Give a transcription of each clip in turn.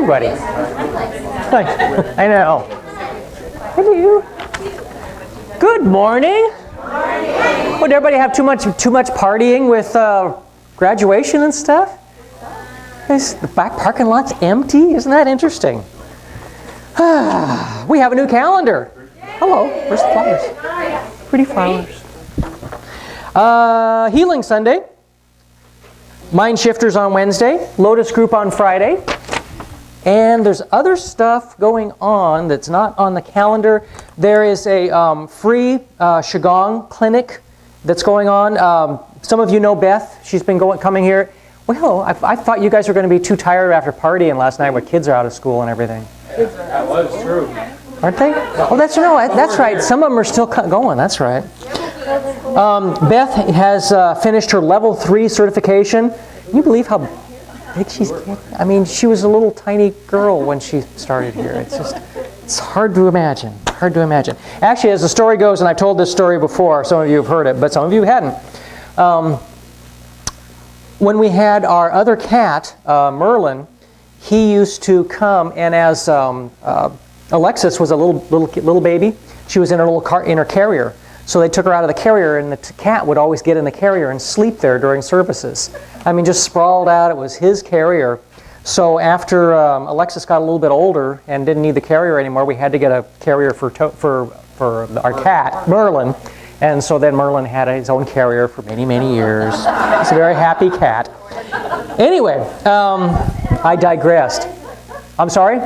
everybody. Hi. I know. Hello. Good morning. Would everybody have too much partying with graduation and stuff? The back parking lot's empty. Isn't that interesting? We have a new calendar. Hello. Where's the flowers? Pretty flowers. Healing Sunday. Mind Shifters on Wednesday. Lotus Group on Friday. And there's other stuff going on that's not on the calendar. There is a free Qigong clinic that's going on. Some of you know Beth. She's been coming here. Well, I thought you guys were going to be too tired after partying last night when kids are out of school and everything. That was true. Aren't they? Oh, that's right. Some of them are still going. That's right. Beth has finished her level 3 certification. Can you believe how big she's getting? I mean, she was a little tiny girl when she started here. It's hard to imagine. Hard to imagine. Actually, as the story goes, and I've told this story before, some of you have heard it, but some of you hadn't. When we had our other cat, Merlin, he used to come, and as Alexis was a little baby, she was in her carrier. So they took her out of the carrier, and the cat would always get in the carrier and sleep there during services. I mean, just sprawled out. It was his carrier. So after Alexis got a little bit older and didn't need the carrier anymore, we had to get a carrier for our cat, Merlin. And so then Merlin had his own carrier for many, many years. He's a very happy cat. Anyway, I digressed. I'm sorry?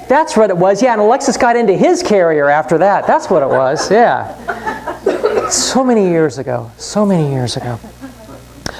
That's what it was. Yeah, and Alexis got into his carrier after that. That's what it was. Yeah. So many years ago. So many years ago.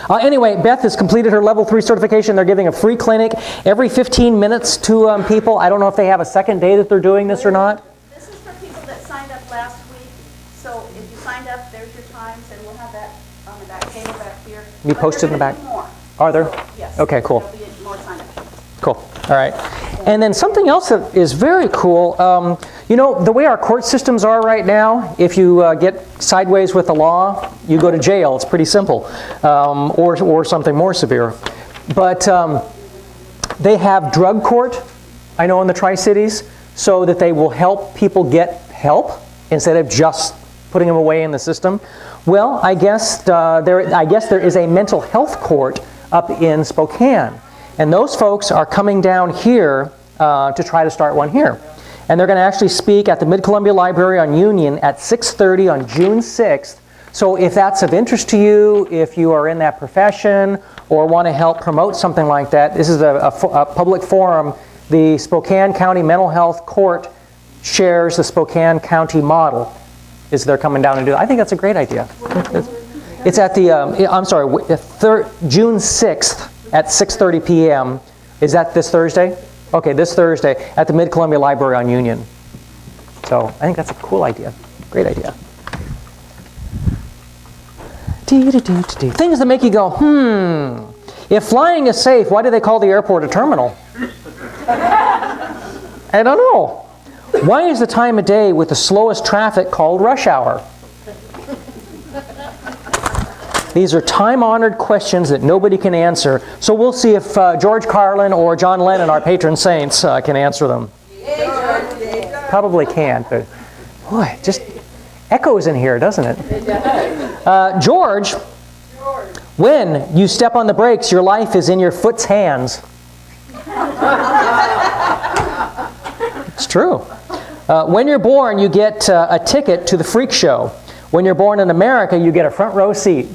Anyway, Beth has completed her level 3 certification. They're giving a free clinic every 15 minutes to people. I don't know if they have a second day that they're doing this or not. This is for people that signed up last week. So if you signed up, there's your times, and we'll have that on the back table back here. Be posted in the back. More. Are there? So, yes. Okay, cool. There'll be more sign up. Cool. All right. And then something else that is very cool, you know, the way our court systems are right now, if you get sideways with the law, you go to jail. It's pretty simple. Or something more severe. But they have drug court, I know, in the Tri-Cities, so that they will help people get help instead of just putting them away in the system. Well, I guess there is a mental health court up in Spokane. And those folks are coming down here to try to start one here. And they're going to actually speak at the Mid-Columbia Library on Union at 6:30 on June 6th. So if that's of interest to you, if you are in that profession or want to help promote something like that, this is a public forum. The Spokane County Mental Health Court shares the Spokane County model. They're coming down and do that. I think that's a great idea. It's at the, June 6th. At 6:30 p.m. Is that this Thursday? Okay, this Thursday at the Mid-Columbia Library on Union. So I think that's a cool idea. Great idea. Things that make you go, If flying is safe, why do they call the airport a terminal? I don't know. Why is the time of day with the slowest traffic called rush hour? These are time-honored questions that nobody can answer. So we'll see if George Carlin or John Lennon, our patron saints, can answer them. Probably can't, but boy, it just echoes in here, doesn't it? George, when you step on the brakes, your life is in your foot's hands. It's true. When you're born, you get a ticket to the freak show. When you're born in America, you get a front row seat.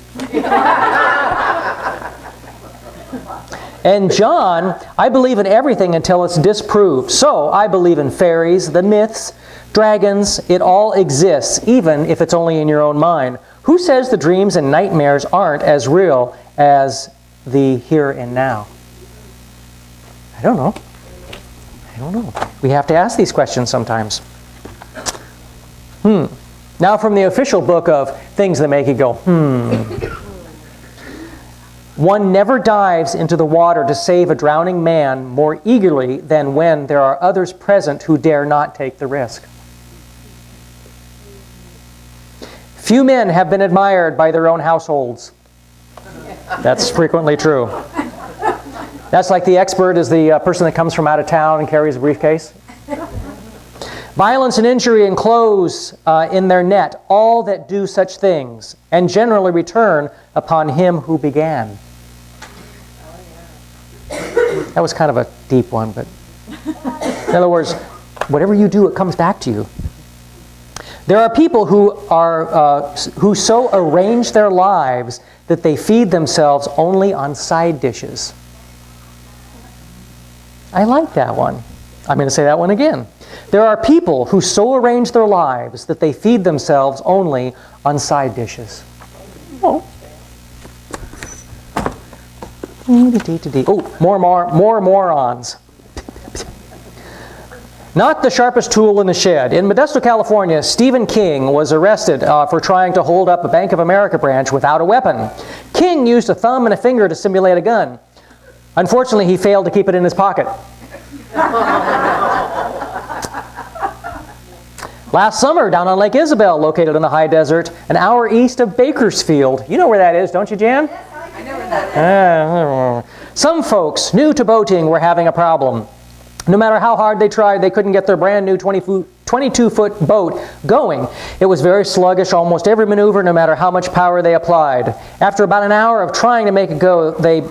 And John, I believe in everything until it's disproved. So I believe in fairies, the myths, dragons. It all exists, even if it's only in your own mind. Who says the dreams and nightmares aren't as real as the here and now? I don't know. We have to ask these questions sometimes. Now from the official book of things that make you go, One never dives into the water to save a drowning man more eagerly than when there are others present who dare not take the risk. Few men have been admired by their own households. That's frequently true. That's like the expert is the person that comes from out of town and carries a briefcase. Violence and injury enclose in their net all that do such things, and generally return upon him who began. That was kind of a deep one, but in other words, whatever you do, it comes back to you. There are people who so arrange their lives that they feed themselves only on side dishes. I like that one. I'm going to say that one again. There are people who so arrange their lives that they feed themselves only on side dishes. Oh. Oh, more morons. Not the sharpest tool in the shed. In Modesto, California, Stephen King was arrested for trying to hold up a Bank of America branch without a weapon. King used a thumb and a finger to simulate a gun. Unfortunately, he failed to keep it in his pocket. Last summer, down on Lake Isabel, located in the high desert, an hour east of Bakersfield. You know where that is, don't you, Jan? I know where that is. Some folks new to boating were having a problem. No matter how hard they tried, they couldn't get their brand new 22-foot boat going. It was very sluggish almost every maneuver, no matter how much power they applied. After about an hour of trying to make it go, they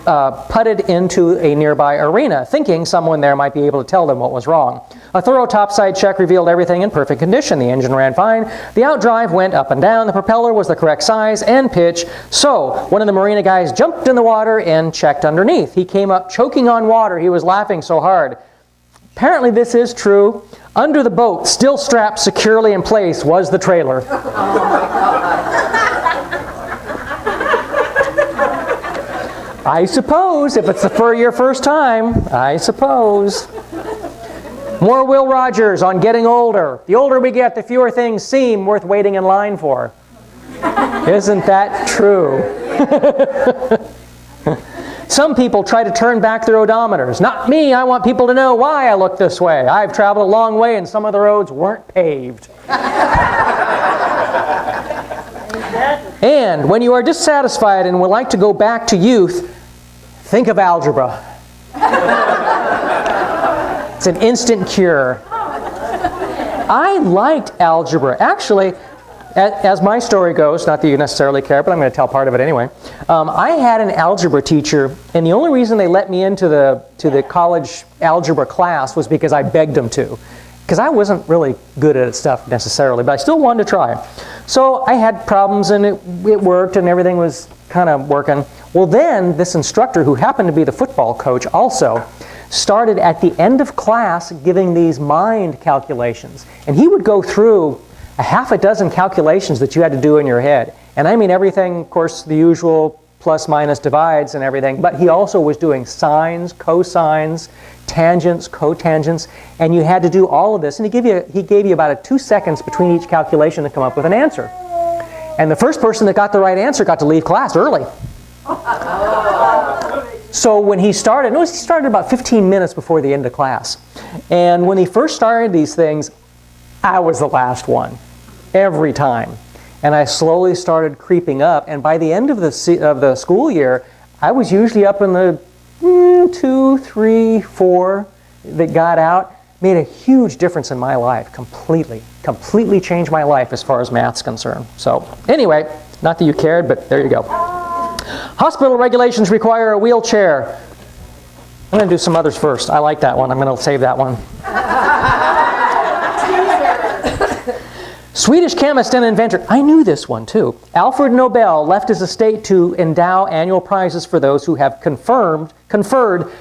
putted into a nearby arena, thinking someone there might be able to tell them what was wrong. A thorough topside check revealed everything in perfect condition. The engine ran fine. The outdrive went up and down. The propeller was the correct size and pitch. So one of the marina guys jumped in the water and checked underneath. He came up choking on water. He was laughing so hard. Apparently this is true. Under the boat, still strapped securely in place, was the trailer. I suppose, if it's your first time, I suppose. More Will Rogers on getting older. The older we get, the fewer things seem worth waiting in line for. Isn't that true? Some people try to turn back their odometers. Not me, I want people to know why I look this way. I've traveled a long way and some of the roads weren't paved. And when you are dissatisfied and would like to go back to youth, think of algebra. It's an instant cure. I liked algebra. Actually, as my story goes, not that you necessarily care, but I'm going to tell part of it anyway. I had an algebra teacher, and the only reason they let me into the college algebra class was because I begged them to. Because I wasn't really good at stuff necessarily, but I still wanted to try. So I had problems, and it worked, and everything was kind of working. Well, then this instructor, who happened to be the football coach also, started at the end of class giving these mind calculations. And he would go through a half a dozen calculations that you had to do in your head. And I mean everything, of course, the usual plus, minus, divides and everything, but he also was doing sines, cosines, tangents, cotangents, and you had to do all of this. And he gave you about 2 seconds between each calculation to come up with an answer. And the first person that got the right answer got to leave class early. So when he started about 15 minutes before the end of class. And when he first started these things, I was the last one, every time. And I slowly started creeping up, and by the end of the school year, I was usually up in the 2, 3, 4 that got out. Made a huge difference in my life, completely changed my life as far as math's concerned. So anyway, not that you cared, but there you go. Hospital regulations require a wheelchair. I'm going to do some others first. I like that one. I'm going to save that one. Swedish chemist and inventor. I knew this one too. Alfred Nobel left his estate to endow annual prizes for those who have conferred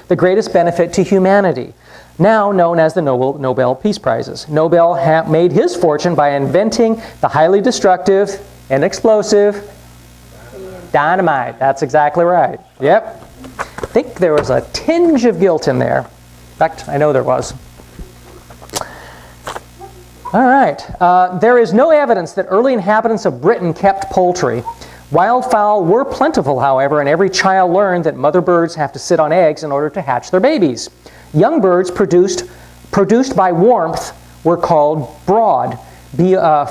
the greatest benefit to humanity, now known as the Nobel Peace Prizes. Nobel made his fortune by inventing the highly destructive and explosive dynamite. That's exactly right. Yep. I think there was a tinge of guilt in there. In fact, I know there was. All right. There is no evidence that early inhabitants of Britain kept poultry. Wildfowl were plentiful, however, and every child learned that mother birds have to sit on eggs in order to hatch their babies. Young birds produced by warmth were called brood,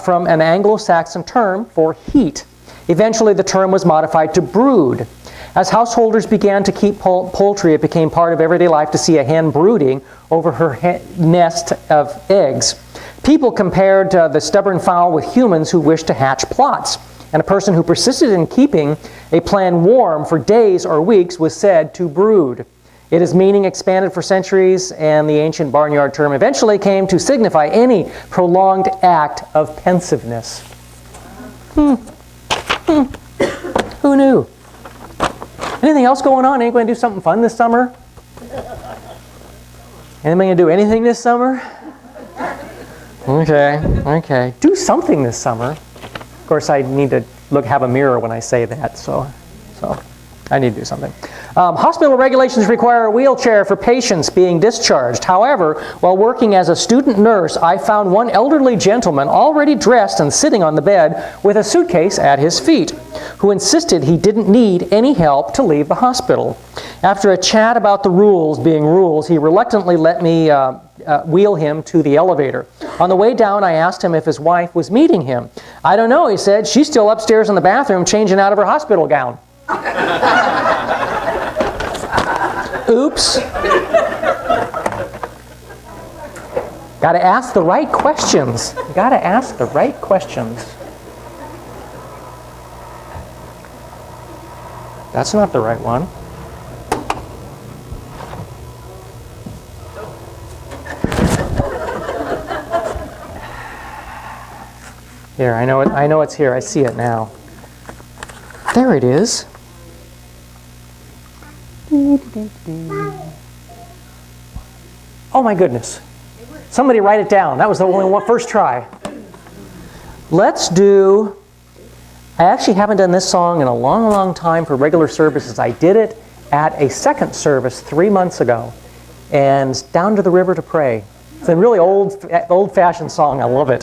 from an Anglo-Saxon term for heat. Eventually, the term was modified to brood. As householders began to keep poultry, it became part of everyday life to see a hen brooding over her nest of eggs. People compared the stubborn fowl with humans who wished to hatch plots, and a person who persisted in keeping a plan warm for days or weeks was said to brood. Its meaning expanded for centuries, and the ancient barnyard term eventually came to signify any prolonged act of pensiveness. Who knew? Anything else going on? Anybody do something fun this summer? Anybody gonna do anything this summer? Okay. Do something this summer. Of course, I need to have a mirror when I say that, so I need to do something. Hospital regulations require a wheelchair for patients being discharged. However, while working as a student nurse, I found one elderly gentleman already dressed and sitting on the bed with a suitcase at his feet, who insisted he didn't need any help to leave the hospital. After a chat about the rules being rules, he reluctantly let me wheel him to the elevator. On the way down, I asked him if his wife was meeting him. "I don't know," he said. "She's still upstairs in the bathroom changing out of her hospital gown." Oops. Got to ask the right questions. Got to ask the right questions. That's not the right one. Here, I know it's here. I see it now. There it is. Oh my goodness. Somebody write it down. That was the only one, first try. Let's do, I actually haven't done this song in a long time for regular services. I did it at a second service 3 months ago. And Down to the River to Pray. It's a really old-fashioned song. I love it.